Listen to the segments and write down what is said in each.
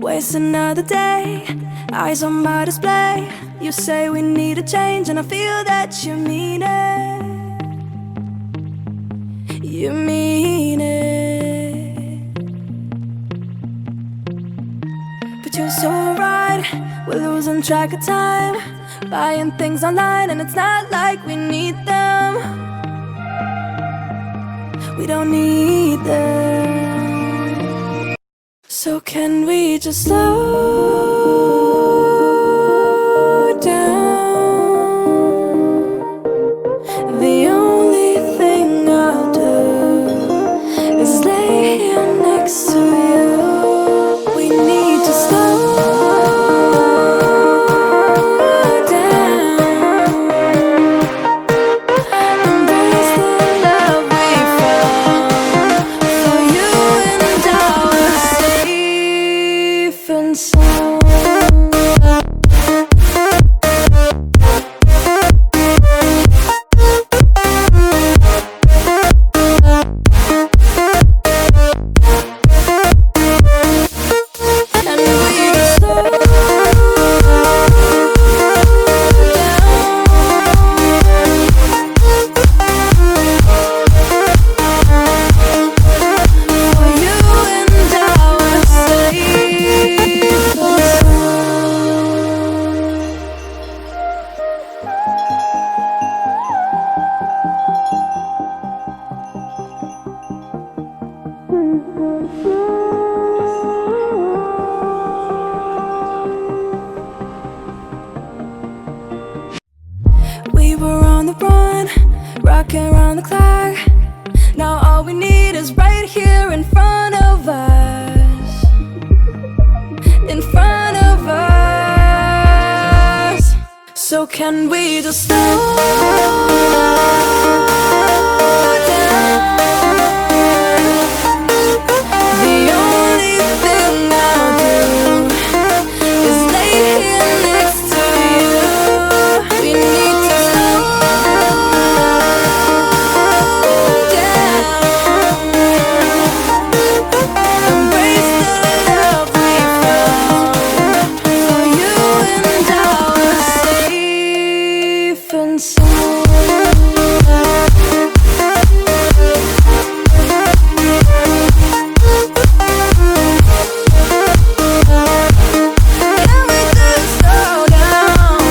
Waste another day, eyes on my display. You say we need a change, and I feel that you mean it. You mean it. But you're so right, we're losing track of time, buying things online, and it's not like we need them. We don't need them. So can we just slow down? The only thing I'll do is lay here next to you. We need to slow down. Embrace the love we found. For you and I were safe and sound. We were on the run, rocking around the clock. Now all we need is right here in front of us. In front of us. So can we just slow down? The only thing I'll do is lay here next to you. We need to slow down. Embrace the love we found. For you and I were safe and sound. Can we just slow down?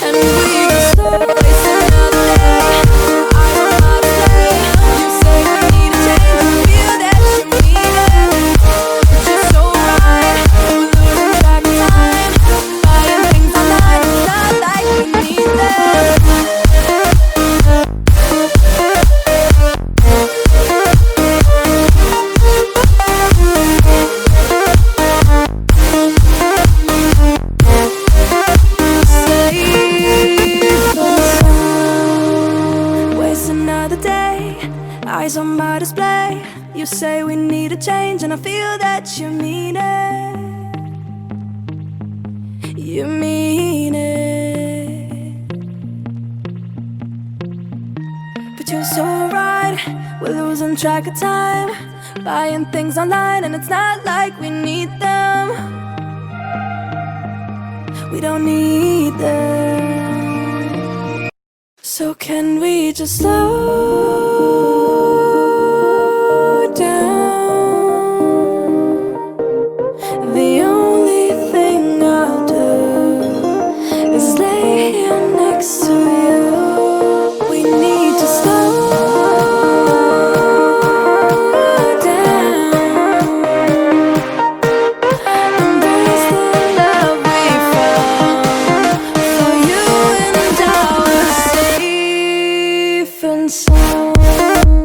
And we can slow waste another day. I don't know how to play. You say we need a change, and I feel that you mean it. But you're so right, we're losing track of time, buying things online, it's not like we need them. Waste another day, eyes on my display. You say we need a change, and I feel that you mean it. You mean it. But you're so right, we're losing track of time, buying things online, and it's not like we need them. We don't need them. So can we just slow down? The only thing I'll do is lay here next to you. We need to slow down. Embrace the love we found. For you and I were safe and sound.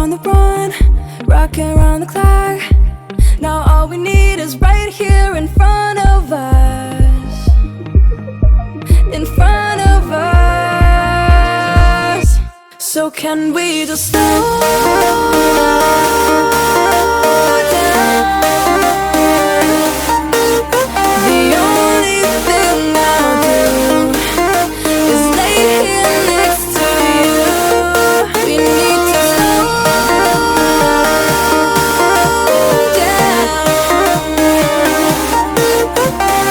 on the run, rocking around the clock. Now all we need is right here in front of us, in front of us. So can we just slow down? The only thing I'll do is lay here next to you. We need to slow down,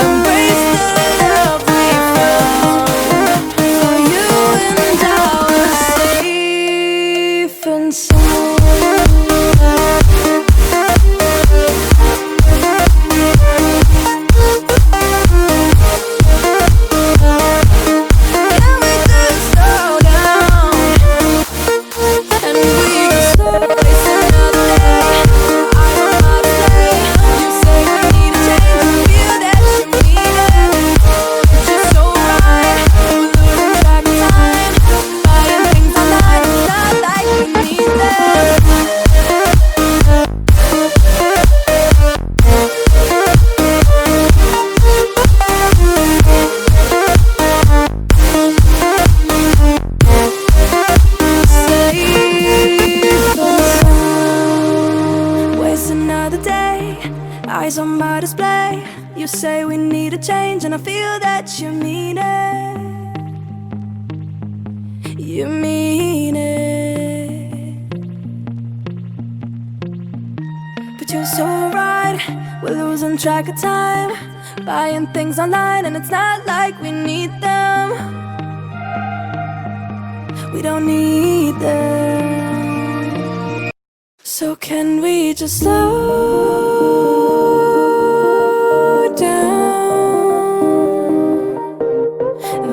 embrace the love we found. For you and I were safe and sound. Can we just slow down? And we can start wasting another day. I don't know how to play. You say we need a change, and feel that you mean it. It's just so right. We're losing track of time, buying things online. It's not like we need them. Waste another day, eyes on my display. You say we need a change, and I feel that you mean it. You mean it. But you're so right, we're losing track of time, buying things online, and it's not like we need them. We don't need them. So can we just slow down?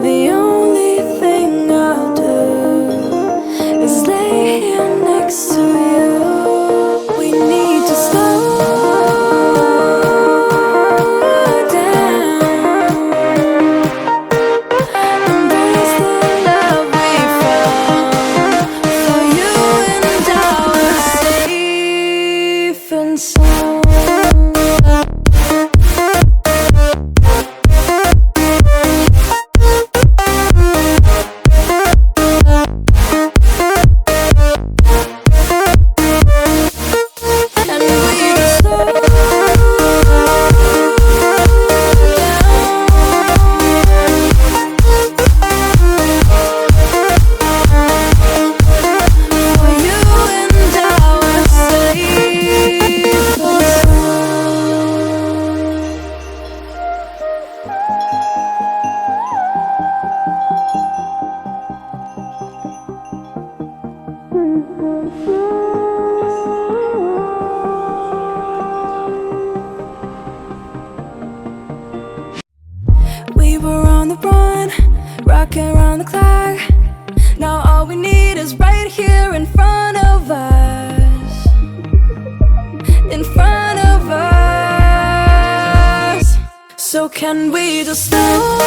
The only thing I'll do is lay here next to you. We need to slow down, embrace the love we found. For you and I were safe and sound. And we just slow down. For you and I were safe and we were on the run, rocking around the clock. Now all we need is right here in front of us, in front of us. So can we just slow